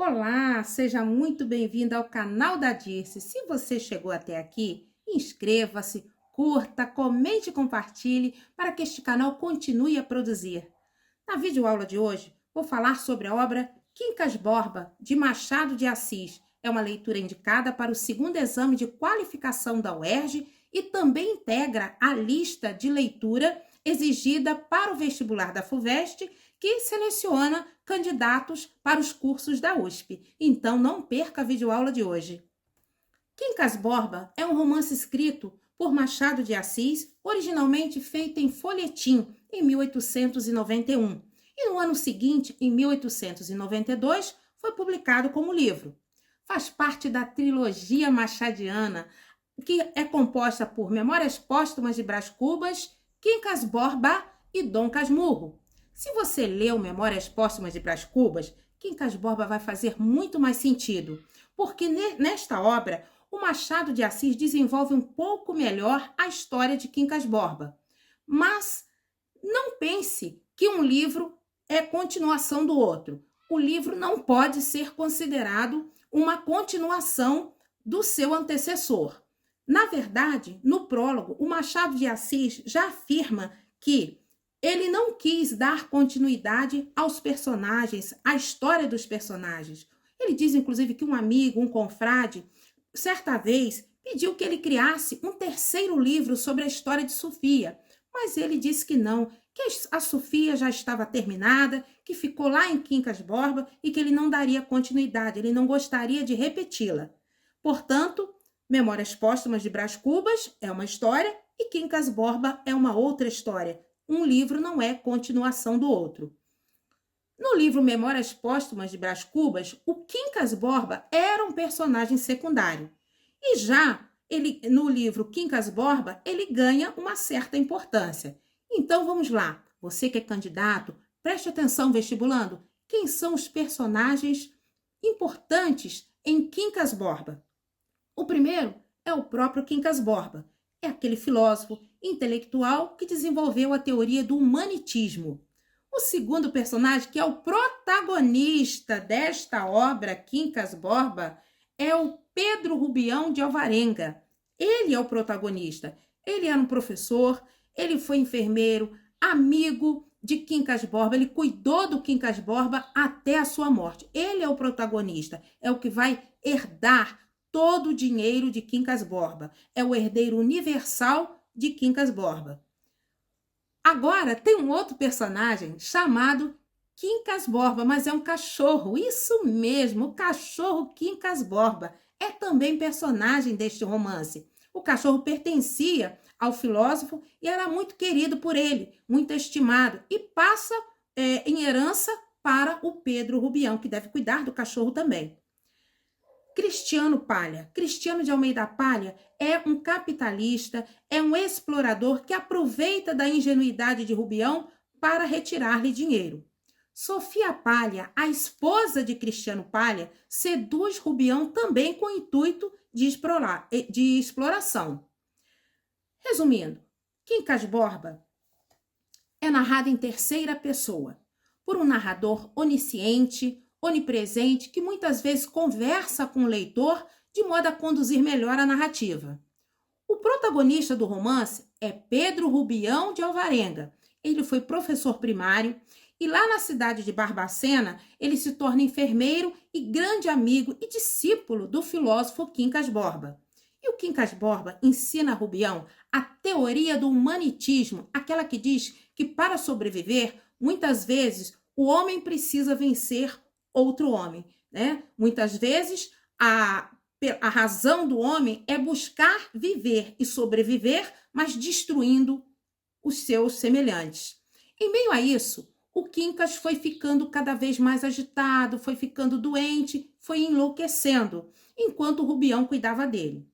Olá, seja muito bem-vindo ao canal da Dirce. Se você chegou até aqui, inscreva-se, curta, comente e compartilhe para que este canal continue a produzir. Na videoaula de hoje, vou falar sobre a obra Quincas Borba, de Machado de Assis. É uma leitura indicada para o segundo exame de qualificação da UERJ e também integra a lista de leitura exigida para o vestibular da FUVEST, que seleciona candidatos para os cursos da USP. Então, não perca a videoaula de hoje. Quincas Borba é um romance escrito por Machado de Assis, originalmente feito em folhetim, em 1891. E no ano seguinte, em 1892, foi publicado como livro. Faz parte da trilogia machadiana, que é composta por Memórias Póstumas de Brás Cubas, Quincas Borba e Dom Casmurro. Se você leu Memórias Póstumas de Brás Cubas, Quincas Borba vai fazer muito mais sentido, porque nesta obra o Machado de Assis desenvolve um pouco melhor a história de Quincas Borba. Mas não pense que um livro é continuação do outro. O livro não pode ser considerado uma continuação do seu antecessor. Na verdade, no prólogo, o Machado de Assis já afirma que ele não quis dar continuidade aos personagens, à história dos personagens. Ele diz, inclusive, que um amigo, um confrade, certa vez pediu que ele criasse um terceiro livro sobre a história de Sofia, mas ele disse que não, que a Sofia já estava terminada, que ficou lá em Quincas Borba e que ele não daria continuidade, ele não gostaria de repeti-la. Portanto, Memórias Póstumas de Brás Cubas é uma história e Quincas Borba é uma outra história. Um livro não é continuação do outro. No livro Memórias Póstumas de Brás Cubas, o Quincas Borba era um personagem secundário. E já no livro Quincas Borba, ele ganha uma certa importância. Então vamos lá, você que é candidato, preste atenção vestibulando, quem são os personagens importantes em Quincas Borba? O primeiro é o próprio Quincas Borba, é aquele filósofo intelectual que desenvolveu a teoria do humanitismo. O segundo personagem, que é o protagonista desta obra, Quincas Borba, é o Pedro Rubião de Alvarenga. Ele é o protagonista. Ele era um professor, ele foi enfermeiro, amigo de Quincas Borba, ele cuidou do Quincas Borba até a sua morte. Ele é o protagonista, é o que vai herdar todo o dinheiro de Quincas Borba. É o herdeiro universal de Quincas Borba. Agora tem um outro personagem chamado Quincas Borba, mas é um cachorro. Isso mesmo, o cachorro Quincas Borba é também personagem deste romance. O cachorro pertencia ao filósofo e era muito querido por ele, muito estimado, e passa em herança para o Pedro Rubião, que deve cuidar do cachorro também. Cristiano Palha. Cristiano de Almeida Palha é um capitalista, é um explorador que aproveita da ingenuidade de Rubião para retirar-lhe dinheiro. Sofia Palha, a esposa de Cristiano Palha, seduz Rubião também com o intuito de exploração. Resumindo, Quincas Borba é narrado em terceira pessoa, por um narrador onisciente, onipresente, que muitas vezes conversa com o leitor de modo a conduzir melhor a narrativa. O protagonista do romance é Pedro Rubião de Alvarenga. Ele foi professor primário e lá na cidade de Barbacena ele se torna enfermeiro e grande amigo e discípulo do filósofo Quincas Borba. E o Quincas Borba ensina a Rubião a teoria do humanitismo, aquela que diz que para sobreviver, muitas vezes o homem precisa vencer outro homem, né? Muitas vezes a razão do homem é buscar viver e sobreviver, mas destruindo os seus semelhantes. Em meio a isso, o Quincas foi ficando cada vez mais agitado, foi ficando doente, foi enlouquecendo, enquanto o Rubião cuidava dele.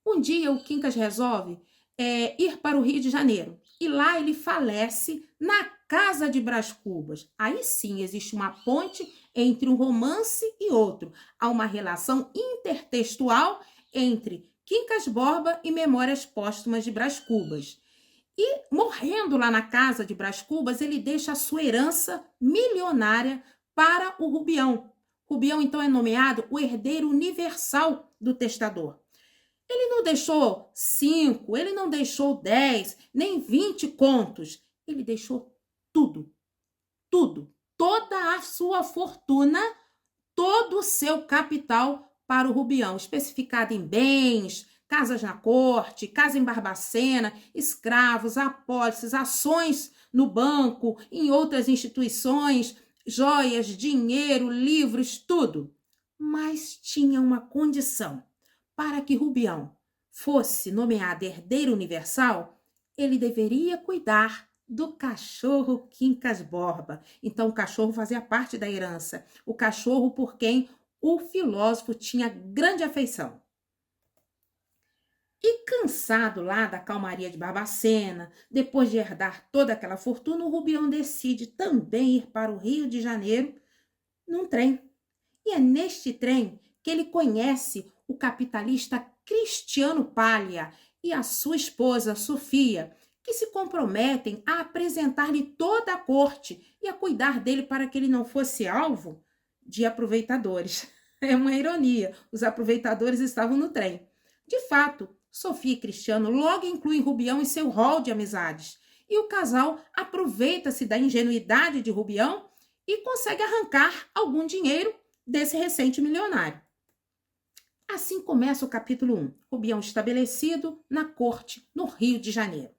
Um dia o Quincas resolve ir para o Rio de Janeiro e lá ele falece na casa de Brás Cubas. Aí sim existe uma ponte entre um romance e outro. Há uma relação intertextual entre Quincas Borba e Memórias Póstumas de Brás Cubas. E morrendo lá na casa de Brás Cubas, ele deixa a sua herança milionária para o Rubião. Rubião então é nomeado o herdeiro universal do testador. Ele não deixou 5, ele não deixou 10, nem 20 contos. Ele deixou tudo, tudo, toda a sua fortuna, todo o seu capital para o Rubião, especificado em bens, casas na corte, casa em Barbacena, escravos, apólices, ações no banco, em outras instituições, joias, dinheiro, livros, tudo. Mas tinha uma condição. Para que Rubião fosse nomeado herdeiro universal, ele deveria cuidar do cachorro Quincas Borba. Então, o cachorro fazia parte da herança. O cachorro por quem o filósofo tinha grande afeição. E cansado lá da calmaria de Barbacena, depois de herdar toda aquela fortuna, o Rubião decide também ir para o Rio de Janeiro num trem. E é neste trem que ele conhece o capitalista Cristiano Palha e a sua esposa, Sofia, que se comprometem a apresentar-lhe toda a corte e a cuidar dele para que ele não fosse alvo de aproveitadores. É uma ironia, os aproveitadores estavam no trem. De fato, Sofia e Cristiano logo incluem Rubião em seu rol de amizades, e o casal aproveita-se da ingenuidade de Rubião e consegue arrancar algum dinheiro desse recente milionário. Assim começa o capítulo 1, Rubião estabelecido na corte no Rio de Janeiro.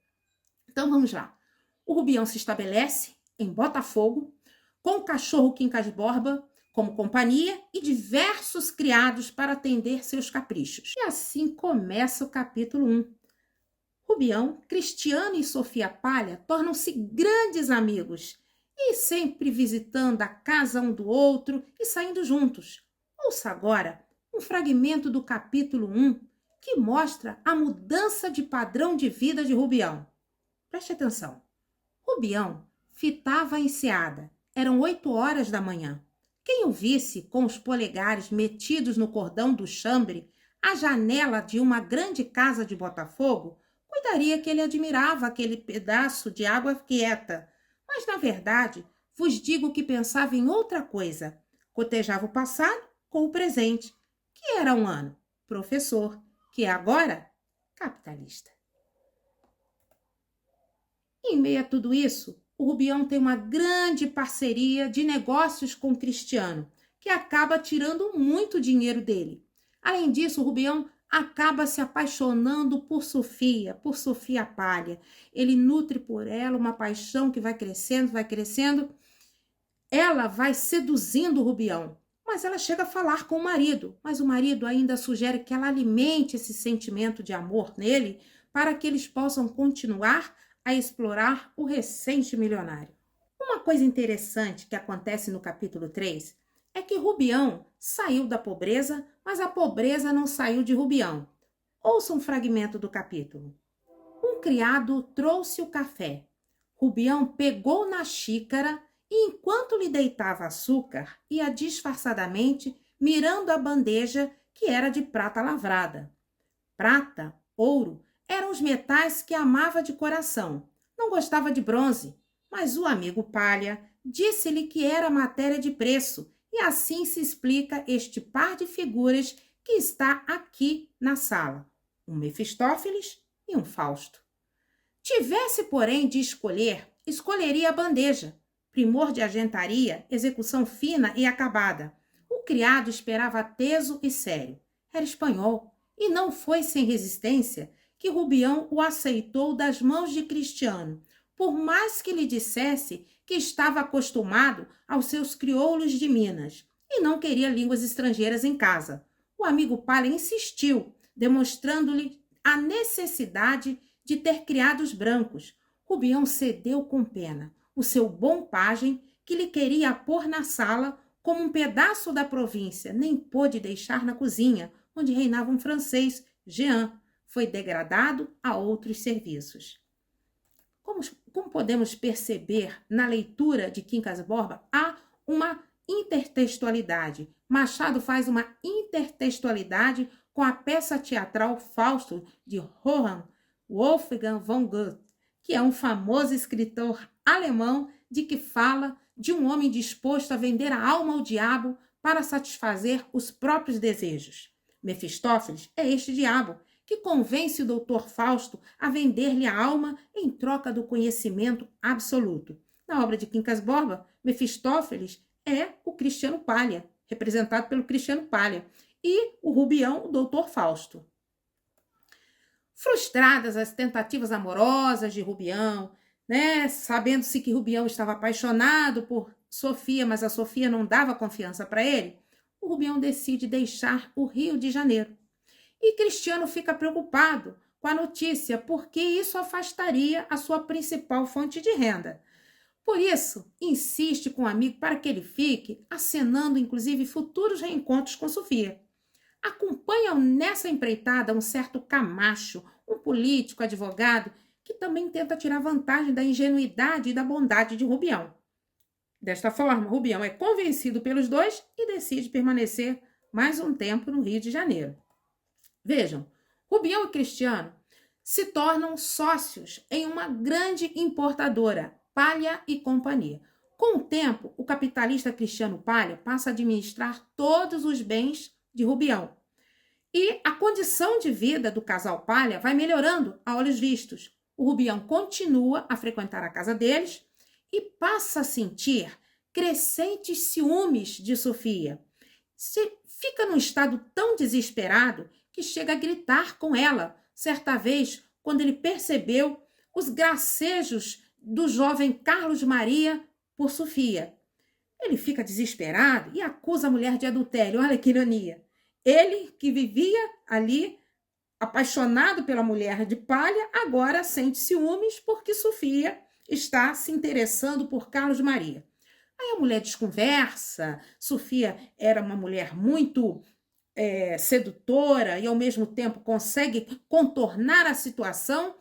Então vamos lá. O Rubião se estabelece em Botafogo, com o cachorro Quincas Borba como companhia e diversos criados para atender seus caprichos. E assim começa o capítulo 1. Rubião, Cristiano e Sofia Palha tornam-se grandes amigos e sempre visitando a casa um do outro e saindo juntos. Ouça agora um fragmento do capítulo 1 que mostra a mudança de padrão de vida de Rubião. Preste atenção. Rubião fitava a enseada. Eram 8 horas da manhã. Quem o visse com os polegares metidos no cordão do chambre à janela de uma grande casa de Botafogo, cuidaria que ele admirava aquele pedaço de água quieta. Mas, na verdade, vos digo que pensava em outra coisa. Cotejava o passado com o presente, que era um ano professor, que é agora capitalista. Em meio a tudo isso, o Rubião tem uma grande parceria de negócios com o Cristiano, que acaba tirando muito dinheiro dele. Além disso, o Rubião acaba se apaixonando por Sofia Palha. Ele nutre por ela uma paixão que vai crescendo, vai crescendo. Ela vai seduzindo o Rubião, mas ela chega a falar com o marido, mas o marido ainda sugere que ela alimente esse sentimento de amor nele para que eles possam continuar a explorar o recente milionário. Uma coisa interessante que acontece no capítulo 3 é que Rubião saiu da pobreza, mas a pobreza não saiu de Rubião. Ouça um fragmento do capítulo. Um criado trouxe o café. Rubião pegou na xícara e, enquanto lhe deitava açúcar, ia disfarçadamente mirando a bandeja que era de prata lavrada. Prata, ouro, eram os metais que amava de coração. Não gostava de bronze, mas o amigo Palha disse-lhe que era matéria de preço, e assim se explica este par de figuras que está aqui na sala, um Mefistófeles e um Fausto. Tivesse, porém, de escolher, escolheria a bandeja, primor de argentaria, execução fina e acabada. O criado esperava teso e sério. Era espanhol, e não foi sem resistência que Rubião o aceitou das mãos de Cristiano, por mais que lhe dissesse que estava acostumado aos seus crioulos de Minas e não queria línguas estrangeiras em casa. O amigo Palha insistiu, demonstrando-lhe a necessidade de ter criados brancos. Rubião cedeu com pena. O seu bom pajem, que lhe queria pôr na sala como um pedaço da província, nem pôde deixar na cozinha, onde reinava um francês, Jean, foi degradado a outros serviços. Como podemos perceber na leitura de Quincas Borba, há uma intertextualidade. Machado faz uma intertextualidade com a peça teatral Fausto, de Johann Wolfgang von Goethe, que é um famoso escritor alemão de que fala de um homem disposto a vender a alma ao diabo para satisfazer os próprios desejos. Mefistófeles é este diabo que convence o doutor Fausto a vender-lhe a alma em troca do conhecimento absoluto. Na obra de Quincas Borba, Mefistófeles é o Cristiano Palha, representado pelo Cristiano Palha, e o Rubião, o doutor Fausto. Frustradas as tentativas amorosas de Rubião, né, sabendo-se que Rubião estava apaixonado por Sofia, mas a Sofia não dava confiança para ele, o Rubião decide deixar o Rio de Janeiro. E Cristiano fica preocupado com a notícia, porque isso afastaria a sua principal fonte de renda. Por isso, insiste com o amigo para que ele fique, acenando inclusive futuros reencontros com Sofia. Acompanham nessa empreitada um certo Camacho, um político, advogado, que também tenta tirar vantagem da ingenuidade e da bondade de Rubião. Desta forma, Rubião é convencido pelos dois e decide permanecer mais um tempo no Rio de Janeiro. Vejam, Rubião e Cristiano se tornam sócios em uma grande importadora, Palha e Companhia. Com o tempo, o capitalista Cristiano Palha passa a administrar todos os bens de Rubião. E a condição de vida do casal Palha vai melhorando a olhos vistos. O Rubião continua a frequentar a casa deles e passa a sentir crescentes ciúmes de Sofia. Fica num estado tão desesperado que chega a gritar com ela, certa vez, quando ele percebeu os gracejos do jovem Carlos Maria por Sofia. Ele fica desesperado e acusa a mulher de adultério. Olha que ironia. Ele, que vivia ali, apaixonado pela mulher de Palha, agora sente ciúmes porque Sofia está se interessando por Carlos Maria. Aí a mulher desconversa. Sofia era uma mulher muito sedutora e, ao mesmo tempo, consegue contornar a situação,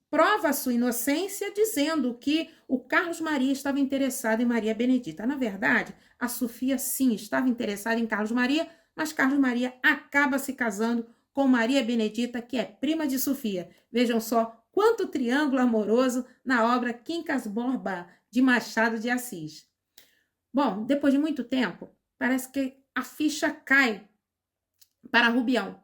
prova a sua inocência dizendo que o Carlos Maria estava interessado em Maria Benedita. Na verdade, a Sofia, sim, estava interessada em Carlos Maria, mas Carlos Maria acaba se casando com Maria Benedita, que é prima de Sofia. Vejam só quanto triângulo amoroso na obra Quincas Borba, de Machado de Assis. Bom, depois de muito tempo, parece que a ficha cai para Rubião.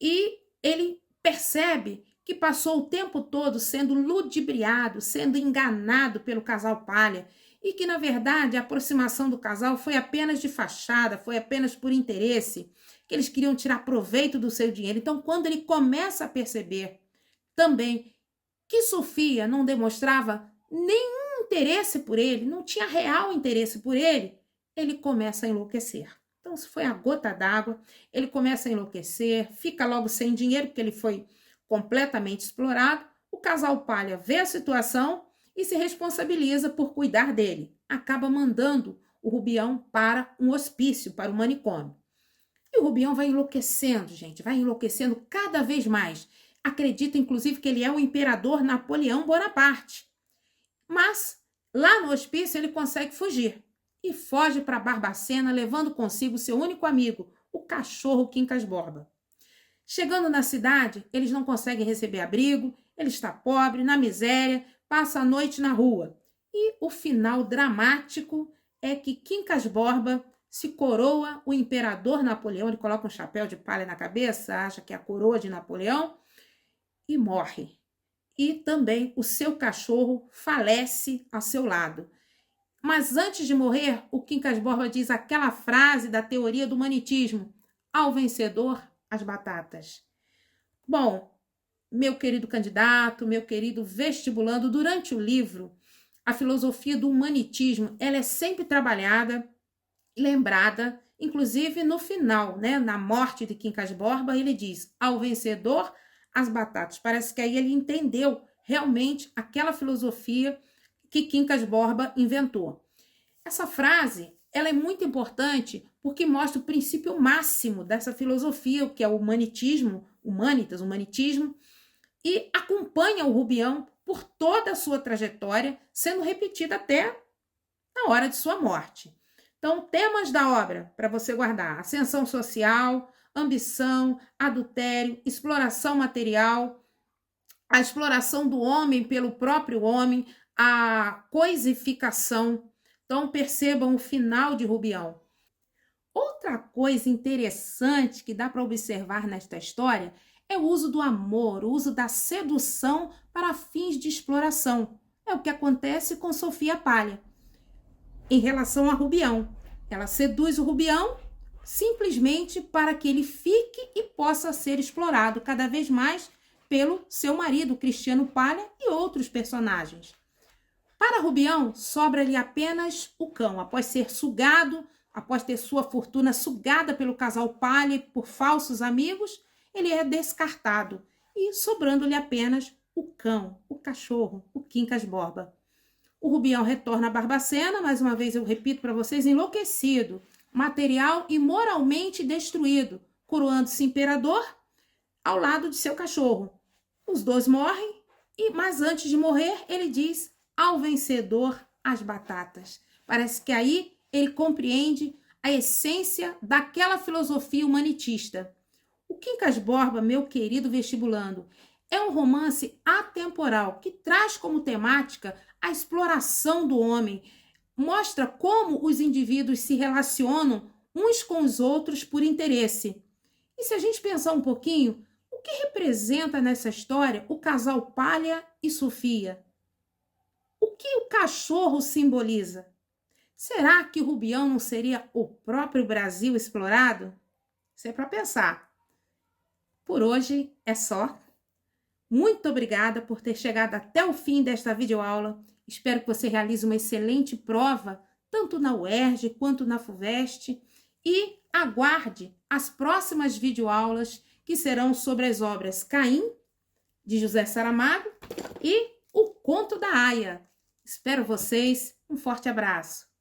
E ele percebe que passou o tempo todo sendo ludibriado, sendo enganado pelo casal Palha, e que, na verdade, a aproximação do casal foi apenas de fachada, foi apenas por interesse, que eles queriam tirar proveito do seu dinheiro. Então, quando ele começa a perceber também que Sofia não demonstrava nenhum interesse por ele, não tinha real interesse por ele, ele começa a enlouquecer. Então, isso foi a gota d'água, ele começa a enlouquecer, fica logo sem dinheiro, porque ele foi completamente explorado. O casal Palha vê a situação e se responsabiliza por cuidar dele. Acaba mandando o Rubião para um hospício, para um manicômio. E o Rubião vai enlouquecendo, gente, vai enlouquecendo cada vez mais. Acredita, inclusive, que ele é o imperador Napoleão Bonaparte. Mas, lá no hospício, ele consegue fugir. E foge para Barbacena, levando consigo seu único amigo, o cachorro Quincas Borba. Chegando na cidade, eles não conseguem receber abrigo, ele está pobre, na miséria, passa a noite na rua. E o final dramático é que Quincas Borba se coroa o imperador Napoleão, ele coloca um chapéu de palha na cabeça, acha que é a coroa de Napoleão, e morre. E também o seu cachorro falece a seu lado. Mas antes de morrer, o Quincas Borba diz aquela frase da teoria do humanitismo: ao vencedor, as batatas. Bom, meu querido candidato, meu querido vestibulando, durante o livro, a filosofia do humanitismo, ela é sempre trabalhada, lembrada, inclusive no final, né, na morte de Quincas Borba, ele diz: ao vencedor, as batatas. Parece que aí ele entendeu realmente aquela filosofia que Quincas Borba inventou. Essa frase, ela é muito importante porque mostra o princípio máximo dessa filosofia, que é o humanitismo, humanitismo, e acompanha o Rubião por toda a sua trajetória, sendo repetida até na hora de sua morte. Então, temas da obra para você guardar: ascensão social, ambição, adultério, exploração material, a exploração do homem pelo próprio homem, a coisificação. Então, percebam o final de Rubião. coisa interessante que dá para observar nesta história é o uso do amor, o uso da sedução para fins de exploração. É o que acontece com Sofia Palha. Em relação a Rubião, ela seduz o Rubião simplesmente para que ele fique e possa ser explorado cada vez mais pelo seu marido, Cristiano Palha, e outros personagens. Para Rubião, sobra-lhe apenas o cão, após ser sugado, após ter sua fortuna sugada pelo casal Palha por falsos amigos, ele é descartado, e sobrando-lhe apenas o cão, o cachorro, o Quincas Borba. O Rubião retorna a Barbacena, mais uma vez eu repito para vocês, enlouquecido, material e moralmente destruído, coroando-se imperador ao lado de seu cachorro. Os dois morrem, mas antes de morrer, ele diz: ao vencedor, as batatas. Parece que aí ele compreende a essência daquela filosofia humanitista. O Quincas Borba, meu querido vestibulando, é um romance atemporal que traz como temática a exploração do homem, mostra como os indivíduos se relacionam uns com os outros por interesse. E se a gente pensar um pouquinho, o que representa nessa história o casal Palha e Sofia? O que o cachorro simboliza? Será que Rubião não seria o próprio Brasil explorado? Isso é para pensar. Por hoje é só. Muito obrigada por ter chegado até o fim desta videoaula. Espero que você realize uma excelente prova, tanto na UERJ quanto na FUVEST, e aguarde as próximas videoaulas que serão sobre as obras Caim, de José Saramago, e O Conto da Aia. Espero vocês. Um forte abraço.